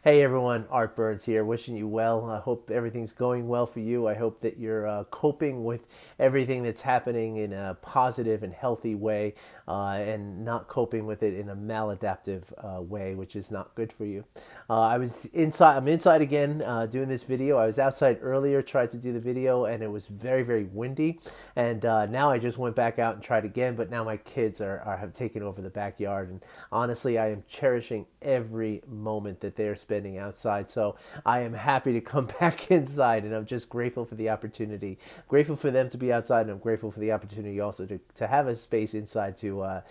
Hey everyone, Art Burns here, wishing you well. I hope everything's going well for you. I hope that you're coping with everything that's happening in a positive and healthy way, and not coping with it in a maladaptive way, which is not good for you. I was inside. I'm inside again doing this video. I was outside earlier, tried to do the video, and it was very, very windy. And now I just went back out and tried again. But now my kids have taken over the backyard, and honestly, I am cherishing every moment that they're spending outside. So I am happy to come back inside, and I'm just grateful for the opportunity. Grateful for them to be outside, and I'm grateful for the opportunity also to have a space inside to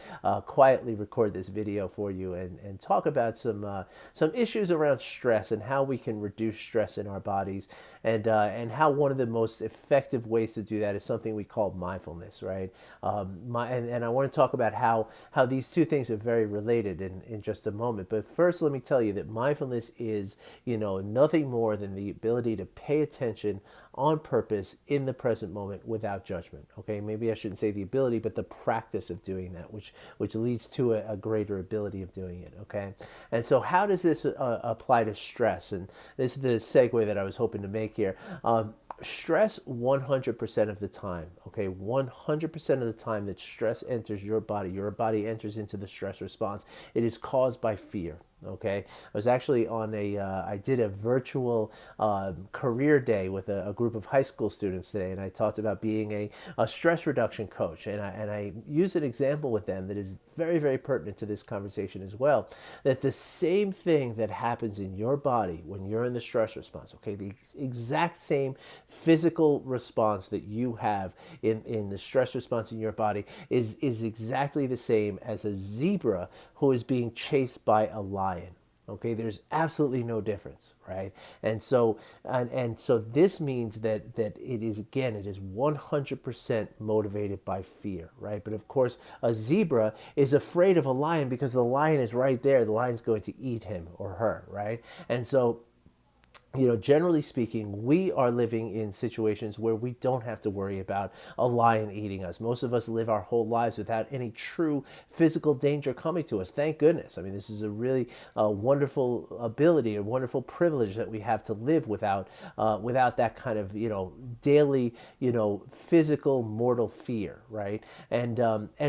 quietly record this video for you and talk about some issues around stress and how we can reduce stress in our bodies, and how one of the most effective ways to do that is something we call mindfulness, right? And I want to talk about how these two things are very related in just a moment. But first, let me tell you that mindfulness is, nothing more than the ability to pay attention on purpose in the present moment without judgment. Okay, maybe I shouldn't say the ability, but the practice of doing that, which leads to a greater ability of doing it. Okay, and so how does this apply to stress? And this is the segue that I was hoping to make here. Stress 100% of the time, okay, 100% of the time that stress enters your body enters into the stress response, it is caused by fear. Okay, I was actually I did a virtual career day with a group of high school students today, and I talked about being a stress reduction coach, and I used an example with them that is very, very pertinent to this conversation as well. That the same thing that happens in your body when you're in the stress response, okay, the exact same physical response that you have in the stress response in your body is exactly the same as a zebra who is being chased by a lion. Okay, there's absolutely no difference, right? And so this means that it is 100% motivated by fear, right? But of course, a zebra is afraid of a lion because the lion is right there. The lion's going to eat him or her, right? And so, generally speaking, we are living in situations where we don't have to worry about a lion eating us. Most of us live our whole lives without any true physical danger coming to us. Thank goodness. I mean, this is a really wonderful ability, a wonderful privilege that we have to live without that kind of daily physical mortal fear, right? And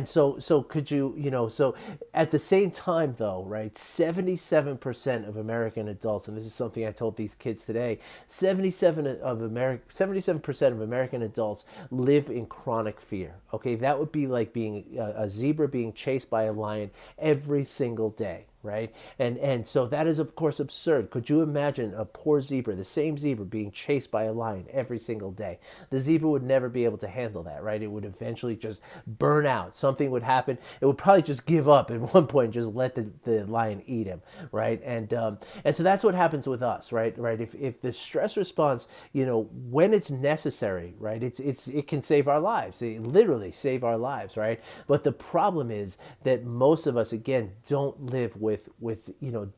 so could so at the same time though, right? 77% of American adults, and this is something I told these kids today, 77% of American adults live in chronic fear. Okay, that would be like being a zebra being chased by a lion every single day, right? And so that is of course absurd. Could you imagine a poor zebra, the same zebra, being chased by a lion every single day? The zebra would never be able to handle that, right? It would eventually just burn out. Something would happen. It would probably just give up at one point and just let the lion eat him, right? And so that's what happens with us, right? If the stress response, when it's necessary, right? It can save our lives. It literally save our lives, right? But the problem is that most of us, again, don't live with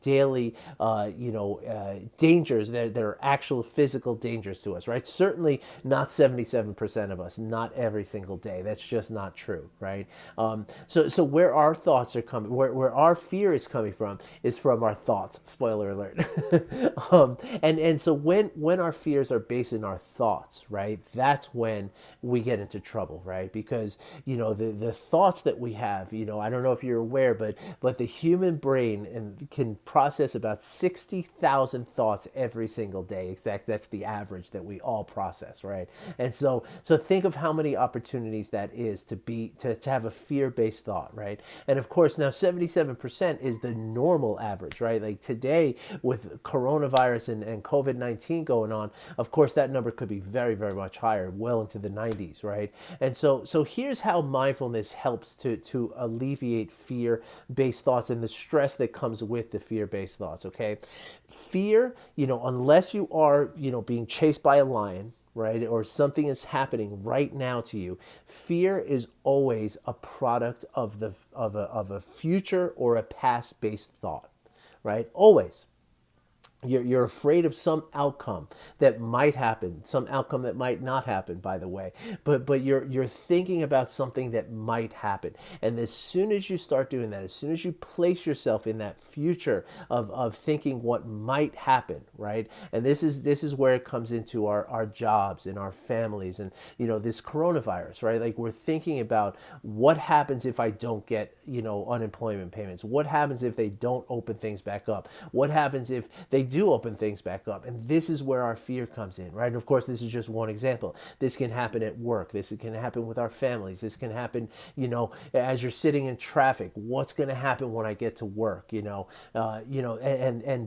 daily dangers that are actual physical dangers to us, right? Certainly not 77% of us, not every single day. That's just not true, right? So where our thoughts are coming, where our fear is coming from, is from our thoughts. Spoiler alert. And so when our fears are based in our thoughts, right? That's when we get into trouble, right? Because the thoughts that we have, I don't know if you're aware, but the human brain can process about 60,000 thoughts every single day. In fact, that's the average that we all process, right? And so think of how many opportunities that is to have a fear-based thought, right? And of course, now 77% is the normal average, right? Like today with coronavirus and COVID-19 going on, of course that number could be very, very much higher, well into the 90s, right? And so here's how mindfulness helps to alleviate fear-based thoughts and the stress that comes with the fear-based thoughts, okay? Fear, unless you are, being chased by a lion, right, or something is happening right now to you, fear is always a product of a future or a past based thought, right? Always. You're afraid of some outcome that might happen, some outcome that might not happen, by the way. But you're thinking about something that might happen. And as soon as you start doing that, as soon as you place yourself in that future of thinking what might happen, right? And this is where it comes into our jobs and our families and this coronavirus, right? Like we're thinking about what happens if I don't get, unemployment payments? What happens if they don't open things back up? What happens if they do open things back up? And this is where our fear comes in, right? And of course, this is just one example. This can happen at work. This can happen with our families. This can happen, as you're sitting in traffic. What's going to happen when I get to work? And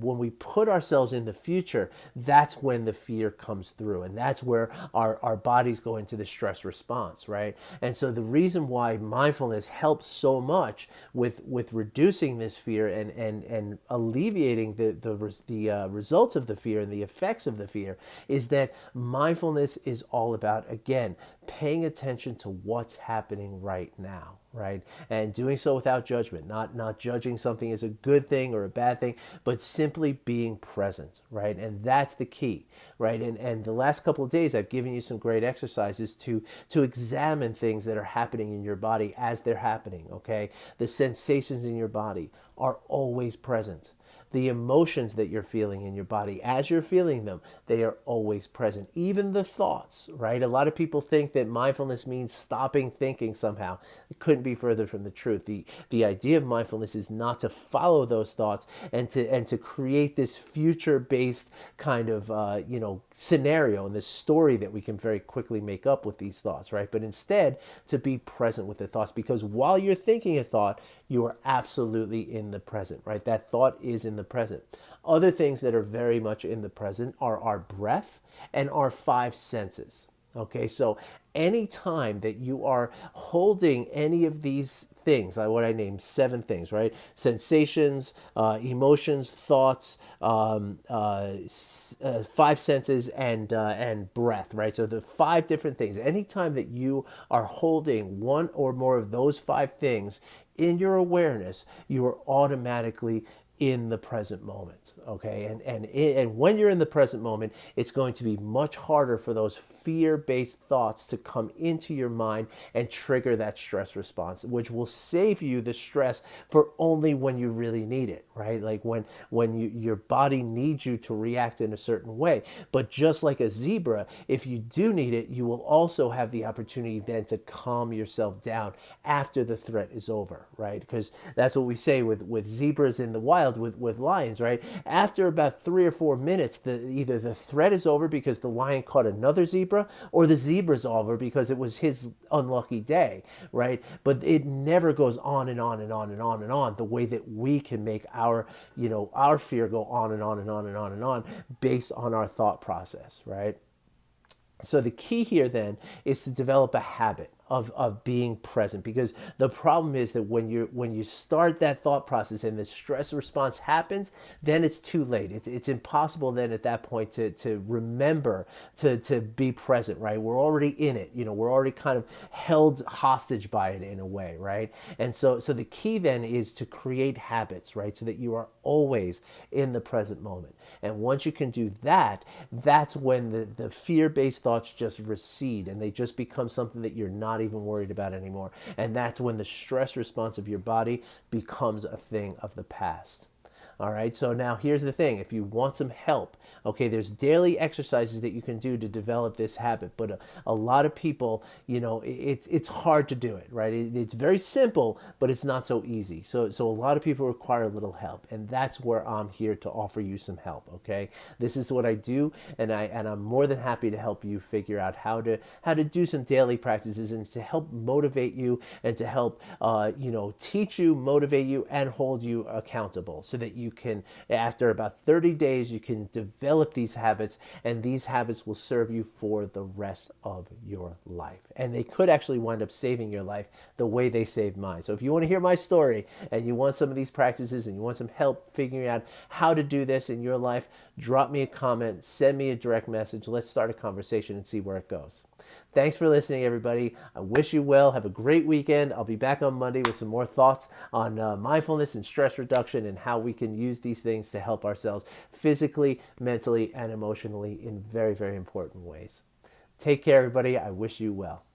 when we put ourselves in the future, that's when the fear comes through, and that's where our bodies go into the stress response, right? And so the reason why mindfulness helps so much with reducing this fear and alleviating the results of the fear and the effects of the fear is that mindfulness is all about, again, paying attention to what's happening right now, right? And doing so without judgment, not judging something as a good thing or a bad thing, but simply being present, right? And that's the key, right? And the last couple of days, I've given you some great exercises to examine things that are happening in your body as they're happening, okay? The sensations in your body are always present. The emotions that you're feeling in your body, as you're feeling them, they are always present. Even the thoughts, right? A lot of people think that mindfulness means stopping thinking somehow. It couldn't be further from the truth. The idea of mindfulness is not to follow those thoughts and to create this future-based kind of scenario and this story that we can very quickly make up with these thoughts, right? But instead to be present with the thoughts, because while you're thinking a thought, you are absolutely in the present, right? That thought is in the present. Other things that are very much in the present are our breath and our five senses. Okay, so anytime that you are holding any of these things, like what I named 7 things, right? Sensations, emotions, thoughts, 5 senses, and breath, right? So the 5 different things. Anytime that you are holding one or more of those 5 things in your awareness, you are automatically in the present moment, okay? And when you're in the present moment, it's going to be much harder for those fear-based thoughts to come into your mind and trigger that stress response, which will save you the stress for only when you really need it, right? Like when your body needs you to react in a certain way. But just like a zebra, if you do need it, you will also have the opportunity then to calm yourself down after the threat is over, right? Because that's what we say with zebras in the wild, with lions, right? After about 3 or 4 minutes, either the threat is over because the lion caught another zebra, or the zebra's over because it was his unlucky day, right? But it never goes on and on and on and on and on the way that we can make our fear go on and on and on and on and on based on our thought process, right? So the key here then is to develop a habit of being present, because the problem is that when you start that thought process and the stress response happens, then it's too late. It's impossible then at that point to remember to be present, right? We're already in it, we're already kind of held hostage by it in a way, right? And so the key then is to create habits, right? So that you are always in the present moment. And once you can do that, that's when the fear-based thoughts just recede and they just become something that you're not even worried about anymore. And that's when the stress response of your body becomes a thing of the past. All right, so now here's the thing. If you want some help, okay, there's daily exercises that you can do to develop this habit. But a lot of people, it's hard to do it, right? It's very simple, but it's not so easy. So a lot of people require a little help, and that's where I'm here to offer you some help, okay? This is what I do, and I'm more than happy to help you figure out how to do some daily practices and to help motivate you and to help teach you, motivate you, and hold you accountable so that you can, after about 30 days, you can develop these habits, and these habits will serve you for the rest of your life. And they could actually wind up saving your life the way they saved mine. So if you want to hear my story and you want some of these practices and you want some help figuring out how to do this in your life, drop me a comment, send me a direct message. Let's start a conversation and see where it goes. Thanks for listening, everybody. I wish you well. Have a great weekend. I'll be back on Monday with some more thoughts on mindfulness and stress reduction and how we can use these things to help ourselves physically, mentally, and emotionally in very, very important ways. Take care, everybody. I wish you well.